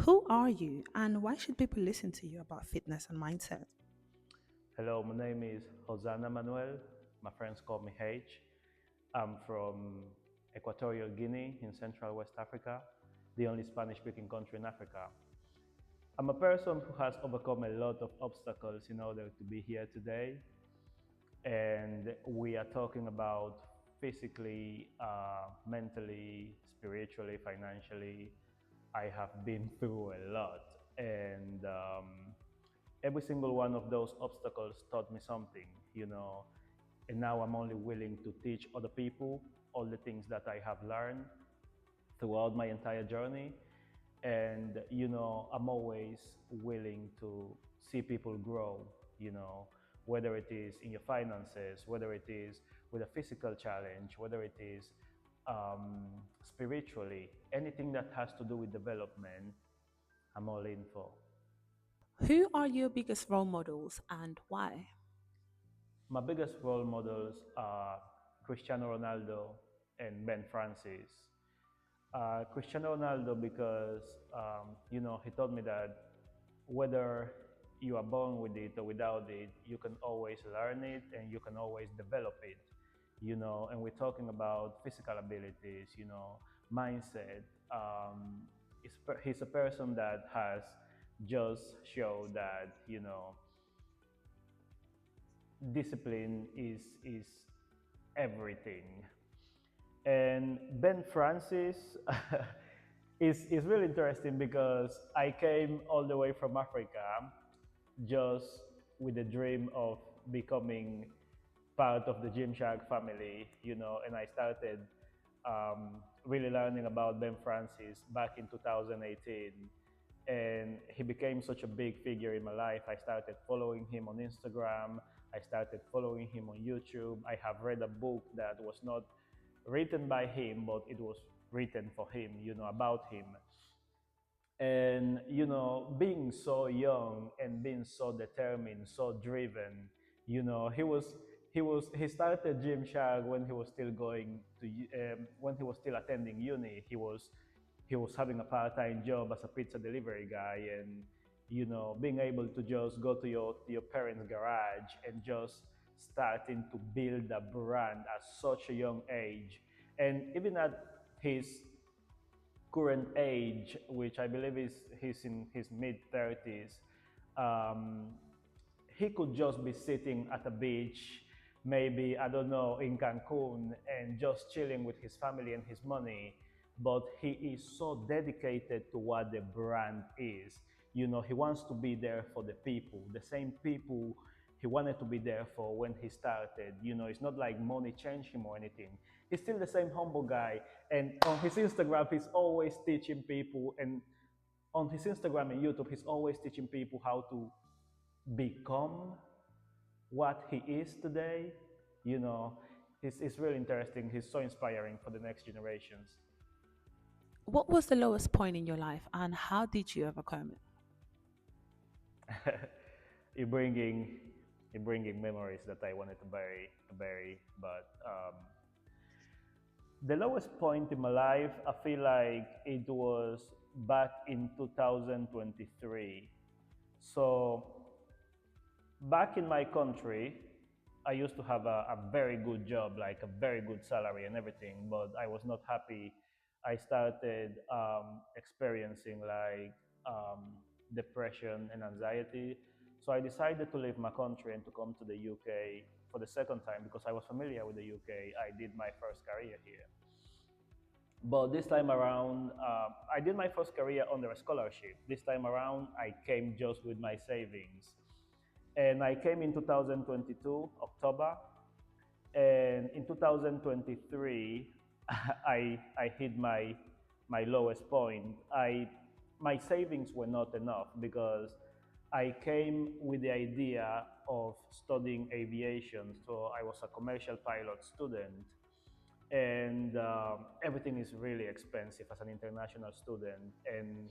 Who are you and why should people listen to you about fitness and mindset? Hello, my name is Hosanna Manuel. My friends call me H. I'm from Equatorial Guinea in Central West Africa, the only Spanish speaking country in Africa. I'm a person who has overcome a lot of obstacles in order to be here today. And we are talking about physically, mentally, spiritually, financially. I have been through a lot. And every single one of those obstacles taught me something. And now I'm only willing to teach other people all the things that I have learned throughout my entire journey. And I'm always willing to see people grow, whether it is in your finances, whether it is with a physical challenge, whether it is spiritually, anything that has to do with development, I'm all in for. Who are your biggest role models and why? My biggest role models are Cristiano Ronaldo and Ben Francis. Cristiano Ronaldo because he told me that whether you are born with it or without it, you can always learn it and you can always develop it. And we're talking about physical abilities, mindset. He's a person that has just showed that discipline is everything. And Ben Francis is really interesting because I came all the way from Africa just with the dream of becoming part of the Gymshark family, and I started really learning about Ben Francis back in 2018. And he became such a big figure in my life. I started following him on Instagram. I started following him on YouTube. I have read a book that was not written by him, but it was written for him, about him. And being so young and being so determined, so driven, he started Gymshark when he was still going to when he was still attending uni. He was having a part-time job as a pizza delivery guy, and being able to just go to your parents' garage and just starting to build a brand at such a young age. And even at his current age, which I believe is he's in his mid 30s, um, he could just be sitting at a beach, maybe, I don't know, in Cancun, and just chilling with his family and his money. But he is so dedicated to what the brand is. He wants to be there for the people, the same people he wanted to be there for when he started. It's not like money changed him or anything. He's still the same humble guy. And on his Instagram, he's always teaching people, and on his Instagram and YouTube, he's always teaching people how to become what he is today. It's really interesting. He's so inspiring for the next generations. What was the lowest point in your life and how did you overcome it? you're bringing you're bringing memories that I wanted to bury. But the lowest point in my life, I feel like it was back in 2023. So back in my country, I used to have a very good job, like a very good salary and everything, but I was not happy. I started experiencing like depression and anxiety. So I decided to leave my country and to come to the UK for the second time because I was familiar with the UK. I did my first career here. But this time around, I did my first career under a scholarship. This time around, I came just with my savings. And I came in 2022, October. And in 2023, I hit my lowest point. My savings were not enough because I came with the idea of studying aviation. So I was a commercial pilot student, and everything is really expensive as an international student. And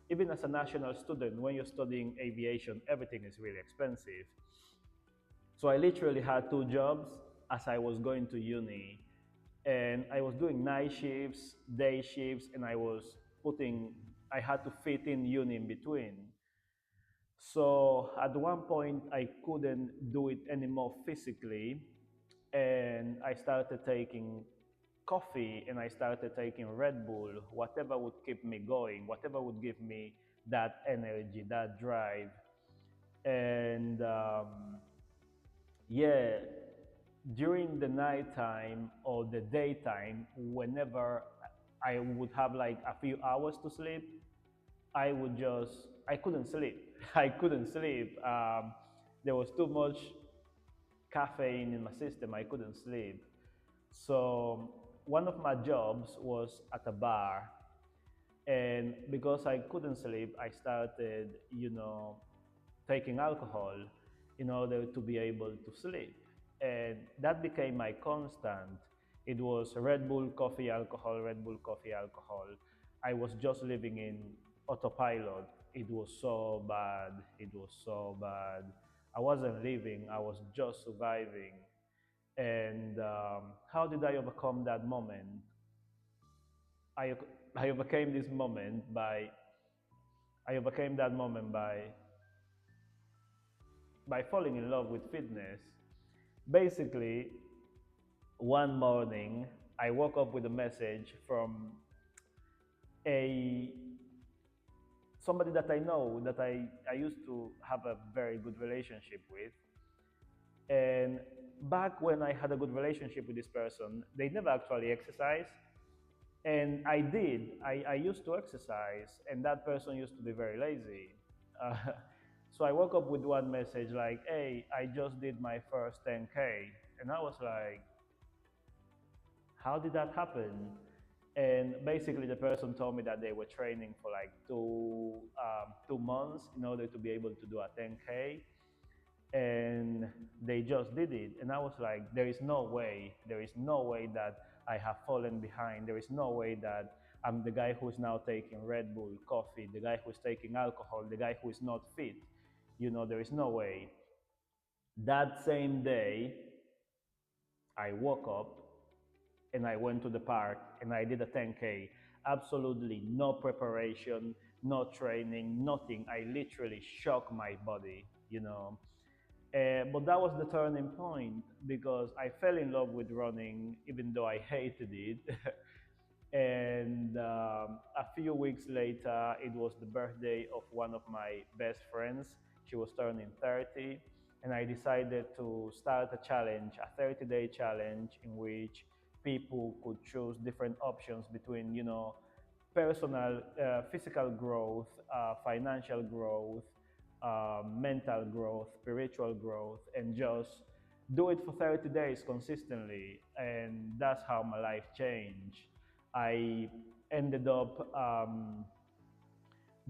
even as a national student, when you're studying aviation, everything is really expensive. So I literally had two jobs as I was going to uni, and I was doing night shifts, day shifts, and I was putting I had to fit in uni in between. So at one point, I couldn't do it anymore physically, and I started taking coffee and I started taking Red Bull, whatever would keep me going, whatever would give me that energy, that drive. And yeah, during the nighttime or the daytime, whenever I would have like a few hours to sleep, I couldn't sleep. I couldn't sleep. There was too much caffeine in my system. I couldn't sleep. So one of my jobs was at a bar, and because I couldn't sleep, I started, taking alcohol in order to be able to sleep. And that became my constant. It was Red Bull, coffee, alcohol, Red Bull, coffee, alcohol. I was just living in autopilot. It was so bad. It was so bad. I wasn't living, I was just surviving. And how did I overcome that moment? I, I overcame this moment by I overcame that moment by falling in love with fitness. Basically, one morning I woke up with a message from a somebody that I know that I used to have a very good relationship with. And back when I had a good relationship with this person, they never actually exercised. And I did. I used to exercise, and that person used to be very lazy. Uh, so I woke up with one message like, "Hey, I just did my first 10K," and I was like, "How did that happen?" And basically, the person told me that they were training for like 2 months in order to be able to do a 10K, and they just did it. And I was like, there is no way that I have fallen behind. There is no way that I'm the guy who's now taking Red Bull, coffee, the guy who's taking alcohol, the guy who is not fit. There is no way. That same day, I woke up and I went to the park and I did a 10K. Absolutely no preparation, no training, nothing. I literally shocked my body. But that was the turning point because I fell in love with running, even though I hated it. And a few weeks later, it was the birthday of one of my best friends. She was turning 30, and I decided to start a challenge, a 30-day challenge in which people could choose different options between, personal, physical growth, financial growth, mental growth, spiritual growth, and just do it for 30 days consistently. And that's how my life changed. I ended up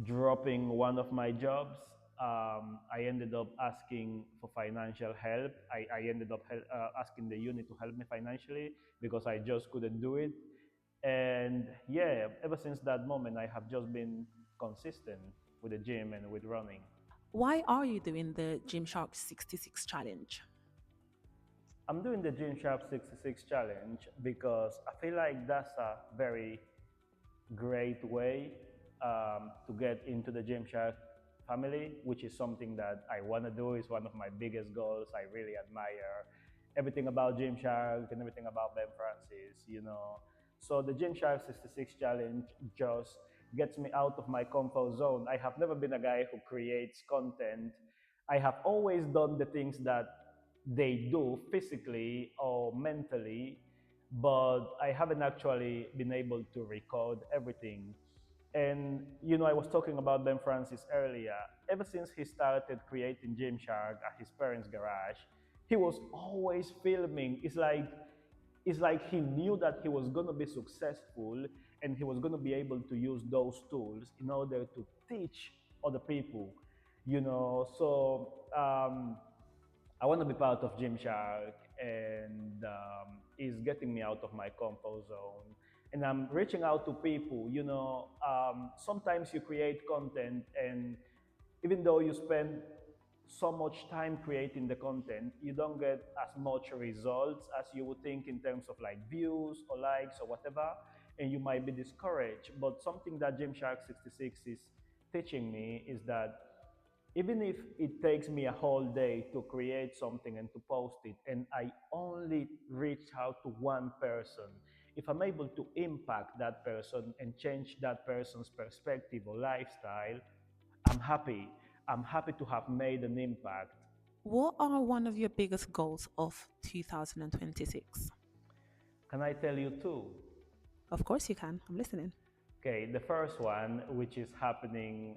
dropping one of my jobs. I ended up asking for financial help. I ended up asking the unit to help me financially because I just couldn't do it. And yeah, ever since that moment, I have just been consistent with the gym and with running. Why are you doing the Gymshark 66 challenge? I'm doing the Gymshark 66 challenge because I feel like that's a very great way to get into the Gymshark family, which is something that I want to do. Is one of my biggest goals. I really admire everything about Gymshark and everything about Ben Francis. So the Gymshark 66 challenge just gets me out of my comfort zone. I have never been a guy who creates content. I have always done the things that they do physically or mentally, but I haven't actually been able to record everything. And I was talking about Ben Francis earlier. Ever since he started creating Gymshark at his parents' garage, he was always filming. It's like he knew that he was going to be successful and he was going to be able to use those tools in order to teach other people. So I want to be part of Gymshark, and it's getting me out of my comfort zone. And I'm reaching out to people. Sometimes you create content, and even though you spend so much time creating the content, you don't get as much results as you would think in terms of like views or likes or whatever. and you might be discouraged. But something that Gymshark 66 is teaching me is that even if it takes me a whole day to create something and to post it, and I only reach out to one person, if I'm able to impact that person and change that person's perspective or lifestyle, I'm happy. I'm happy to have made an impact. What are one of your biggest goals of 2026? Can I tell you two? Of course you can. I'm listening. Okay, the first one, which is happening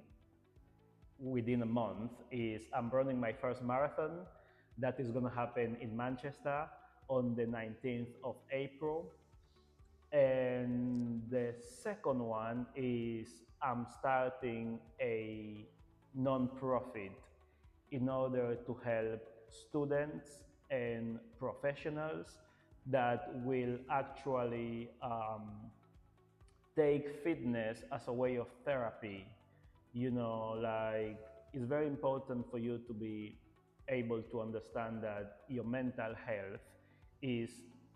within a month, is I'm running my first marathon. That is going to happen in Manchester on the 19th of April. And the second one is I'm starting a non-profit in order to help students and professionals that will actually take fitness as a way of therapy. Like it's very important for you to be able to understand that your mental health is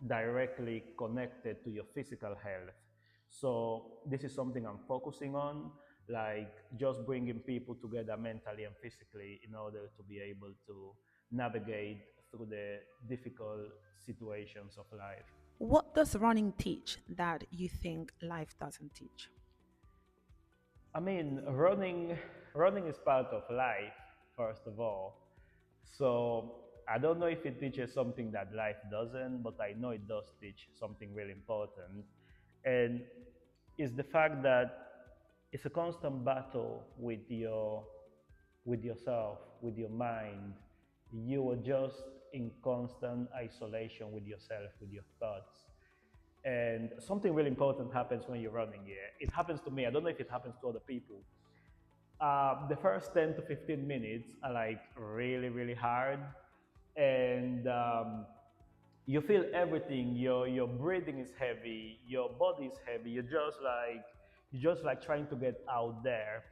directly connected to your physical health. So this is something I'm focusing on, like just bringing people together mentally and physically in order to be able to navigate through the difficult situations of life. What does running teach that you think life doesn't teach? I mean, running is part of life, first of all. So I don't know if it teaches something that life doesn't, but I know it does teach something really important. And it's the fact that it's a constant battle with yourself, with your mind. You are just in constant isolation with yourself, with your thoughts. And something really important happens when you're running. Yeah, it happens to me. I don't know if it happens to other people. The first 10 to 15 minutes are like really, really hard, and you feel everything. Your breathing is heavy, your body is heavy. You're just like trying to get out there,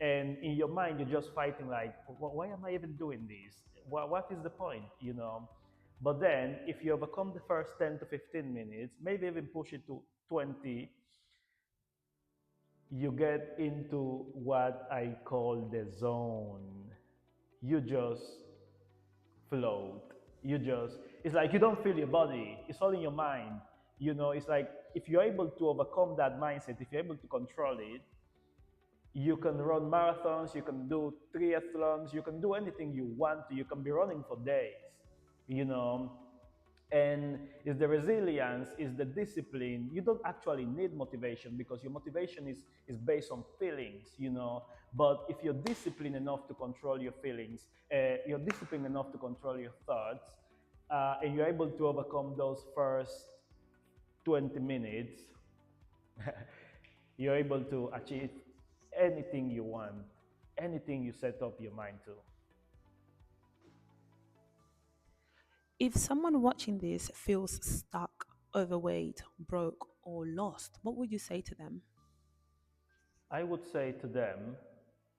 and in your mind you're just fighting like, why am I even doing this? What is the point? But then if you overcome the first 10 to 15 minutes, maybe even push it to 20, you get into what I call the zone. You just float. It's like you don't feel your body, it's all in your mind. It's like if you're able to overcome that mindset, if you're able to control it, you can run marathons, you can do triathlons, you can do anything you want to, you can be running for days, you know. And is the resilience, is the discipline. You don't actually need motivation because your motivation is based on feelings. But if you're disciplined enough to control your feelings, you're disciplined enough to control your thoughts, and you're able to overcome those first 20 minutes, you're able to achieve anything you want, anything you set up your mind to. If someone watching this feels stuck, overweight, broke, or lost, what would you say to them? I would say to them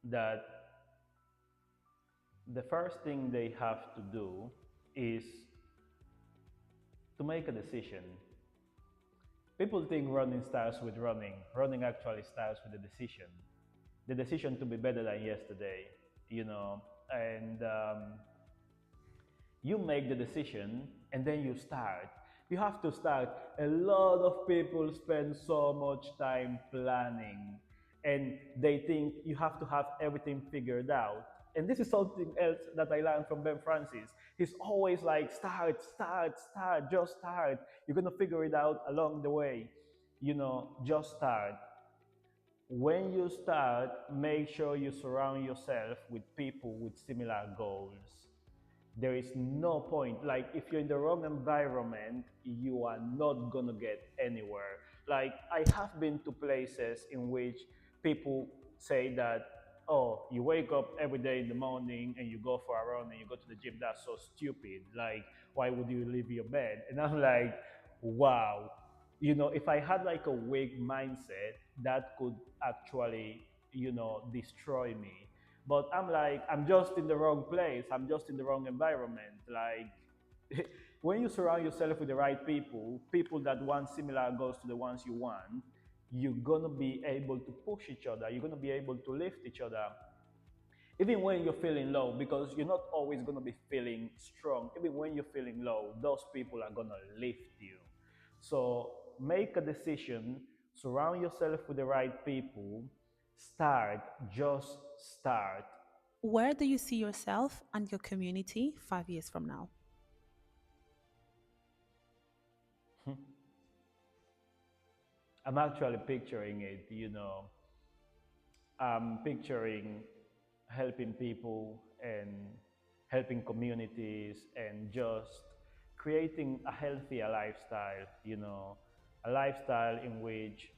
that the first thing they have to do is to make a decision. People think running starts with running. Running actually starts with a decision. The decision to be better than yesterday, you know. And you make the decision and then you start. You have to start. A lot of people spend so much time planning and they think you have to have everything figured out. And this is something else that I learned from Ben Francis. He's always like, start, start, start, just start. You're going to figure it out along the way. Just start. When you start, make sure you surround yourself with people with similar goals. There is no point. Like, if you're in the wrong environment, you are not gonna get anywhere. Like, I have been to places in which people say that, oh, you wake up every day in the morning and you go for a run and you go to the gym. That's so stupid. Like, why would you leave your bed? And I'm like, wow. If I had like a weak mindset, that could actually, destroy me. But I'm like, I'm just in the wrong place. I'm just in the wrong environment. Like, when you surround yourself with the right people, people that want similar goals to the ones you want, you're gonna be able to push each other, you're gonna be able to lift each other, even when you're feeling low, because you're not always gonna be feeling strong. Even when you're feeling low, those people are gonna lift you. So make a decision, surround yourself with the right people, start, just start. Where do you see yourself and your community 5 years from now? I'm actually picturing it, I'm picturing helping people and helping communities and just creating a healthier lifestyle, a lifestyle in which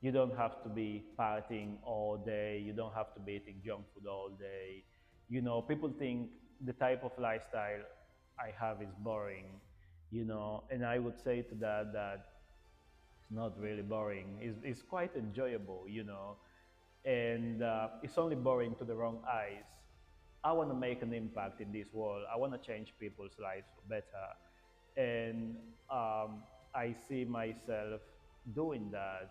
you don't have to be partying all day, you don't have to be eating junk food all day. People think the type of lifestyle I have is boring, and I would say to that it's not really boring. It's quite enjoyable, and it's only boring to the wrong eyes. I want to make an impact in this world. I want to change people's lives for better. And I see myself doing that,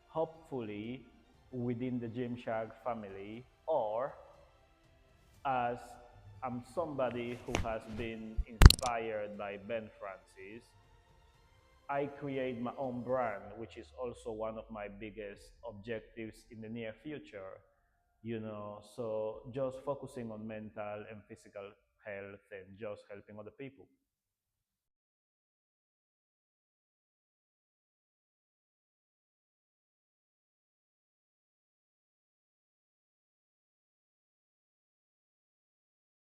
hopefully within the Gymshark family, or as I'm somebody who has been inspired by Ben Francis, I create my own brand, which is also one of my biggest objectives in the near future. So just focusing on mental and physical health and just helping other people.